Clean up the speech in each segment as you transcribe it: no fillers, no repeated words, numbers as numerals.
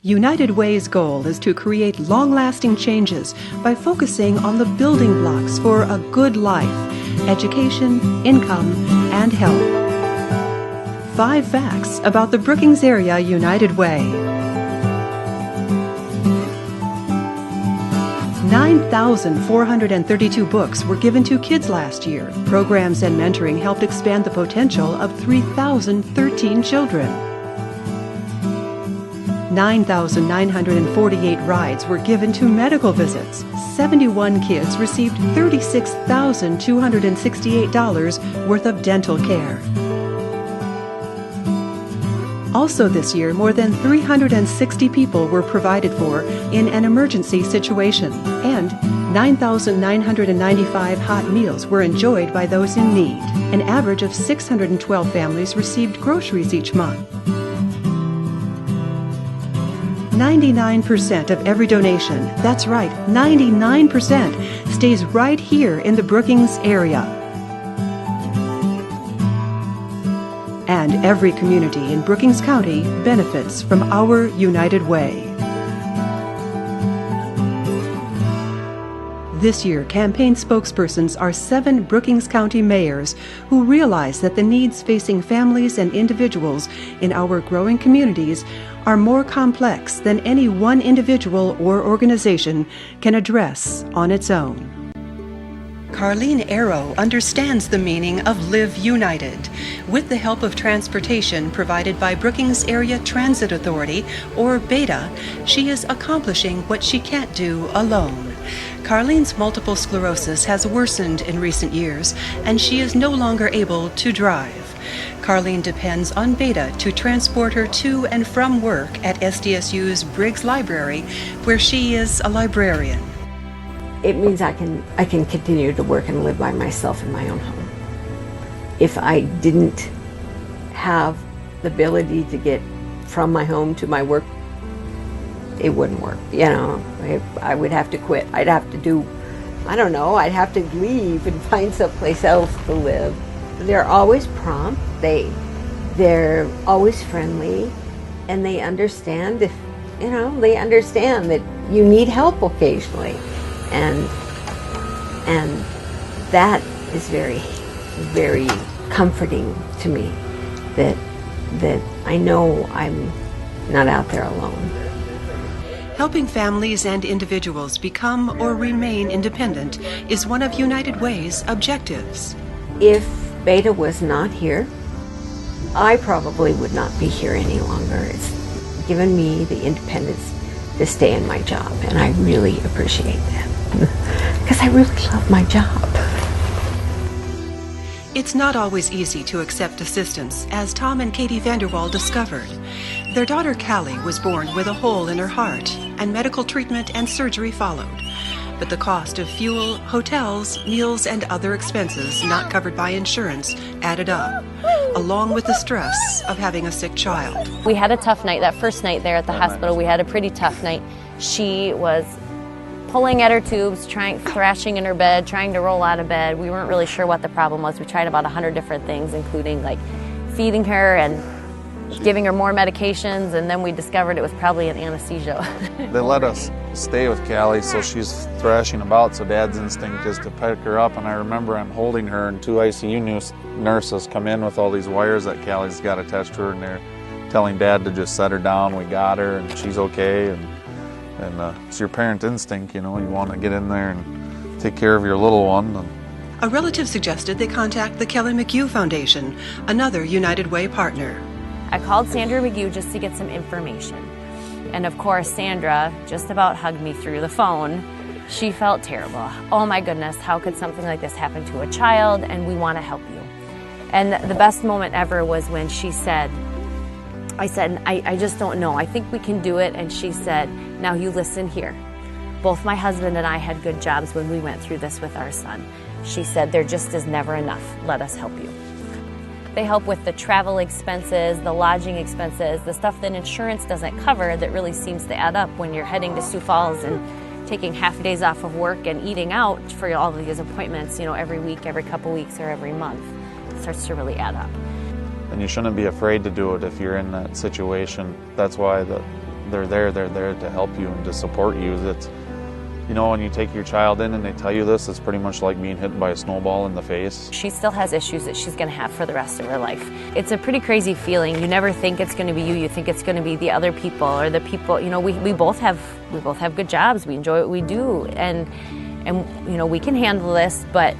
United Way's goal is to create long-lasting changes by focusing on the building blocks for a good life: education, income, and health. 5 facts about the Brookings Area United Way. 9,432 books were given to kids last year. Programs and mentoring helped expand the potential of 3,013 children. 9,948 rides were given to medical visits. 71 kids received $36,268 worth of dental care. Also this year, more than 360 people were provided for in an emergency situation, and 9,995 hot meals were enjoyed by those in need. An average of 612 families received groceries each month. 99% of every donation, that's right, 99%, stays right here in the Brookings area. And every community in Brookings County benefits from our United Way. This year, campaign spokespersons are 7 Brookings County mayors who realize that the needs facing families and individuals in our growing communities are more complex than any one individual or organization can address on its own. Carlene Arrow understands the meaning of Live United. With the help of transportation provided by Brookings Area Transit Authority, or BETA, she is accomplishing what she can't do alone. Carlene's multiple sclerosis has worsened in recent years, and she is no longer able to drive. Carlene depends on BETA to transport her to and from work at SDSU's Briggs Library, where she is a librarian. It means I can continue to work and live by myself in my own home. If I didn't have the ability to get from my home to my work, it wouldn't work. You know, I would have to quit. I'd have to do, I don't know, I'd have to leave and find someplace else to live. They're always prompt, they're always friendly, and they understand they understand that you need help occasionally. And that is very, very comforting to me, that I know I'm not out there alone. Helping families and individuals become or remain independent is one of United Way's objectives. If BETA was not here, I probably would not be here any longer. It's given me the independence to stay in my job, and I really appreciate that. Because I really love my job. It's not always easy to accept assistance, as Tom and Katie Vanderwall discovered. Their daughter Callie was born with a hole in her heart, and medical treatment and surgery followed. But the cost of fuel, hotels, meals, and other expenses not covered by insurance added up, along with the stress of having a sick child. We had a tough night. That first night there at the hospital, we had a pretty tough night. She was pulling at her tubes, thrashing in her bed, trying to roll out of bed. We weren't really sure what the problem was. We tried about 100 different things, including like feeding her and giving her more medications, and then we discovered it was probably an anesthesia. They let us stay with Callie, so she's thrashing about, so Dad's instinct is to pick her up, and I remember I'm holding her, and 2 ICU nurses come in with all these wires that Callie's got attached to her, and they're telling Dad to just set her down. We got her, and she's okay, and it's your parent instinct, you want to get in there and take care of your little one. A relative suggested they contact the Kelly McHugh Foundation, another United Way partner. I called Sandra McHugh just to get some information. And of course, Sandra just about hugged me through the phone. She felt terrible. Oh my goodness, how could something like this happen to a child? And we want to help you. And the best moment ever was when she said, I said, I just don't know. I think we can do it. And she said, now you listen here. Both my husband and I had good jobs when we went through this with our son. She said, there just is never enough. Let us help you. They help with the travel expenses, the lodging expenses, the stuff that insurance doesn't cover that really seems to add up when you're heading to Sioux Falls and taking half days off of work and eating out for all of these appointments, every week, every couple weeks, or every month. It starts to really add up. And you shouldn't be afraid to do it if you're in that situation. That's why they're there to help you and to support you. That, you know, when you take your child in and they tell you this, it's pretty much like being hit by a snowball in the face. She still has issues that she's going to have for the rest of her life. It's a pretty crazy feeling. You never think it's going to be you. You think it's going to be the other people or the people. You know, we both have good jobs. We enjoy what we do, and you know, we can handle this, but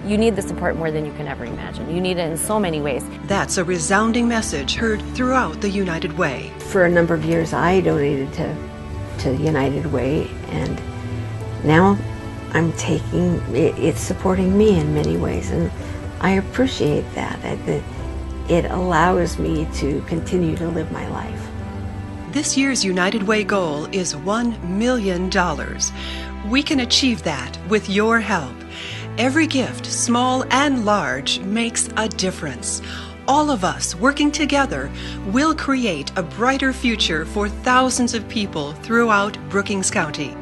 you need the support more than you can ever imagine. You need it in so many ways. That's a resounding message heard throughout the United Way. For a number of years, I donated to United Way, and now I'm taking it's supporting me in many ways, and I appreciate that. It allows me to continue to live my life. This year's United Way goal is $1 million. We can achieve that with your help. Every gift, small and large, makes a difference. All of us working together will create a brighter future for thousands of people throughout Brookings County.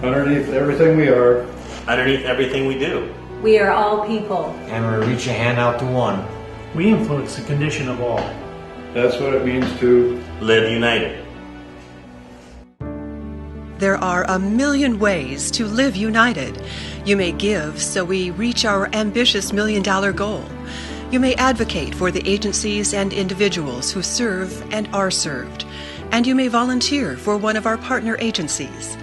Underneath everything we are, underneath everything we do, we are all people. And we reach a hand out to one. We influence the condition of all. that's what it means to live united. There are a million ways to live united. You may give so we reach our ambitious $1 million goal. You may advocate for the agencies and individuals who serve and are served. And you may volunteer for one of our partner agencies.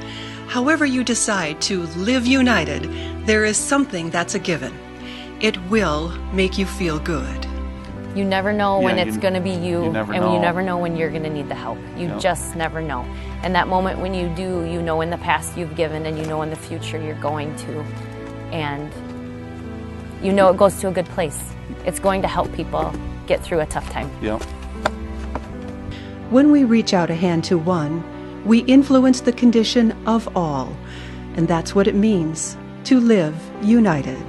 However you decide to live united, there is something that's a given. It will make you feel good. You never know when Yeah, it's going to be you, and know. you never know when you're going to need the help. You Yep. just never know. And that moment when you do, you know in the past you've given, and you know in the future you're going to. And you know it goes to a good place. It's going to help people get through a tough time. Yep. When we reach out a hand to one, we influence the condition of all. And that's what it means to live united.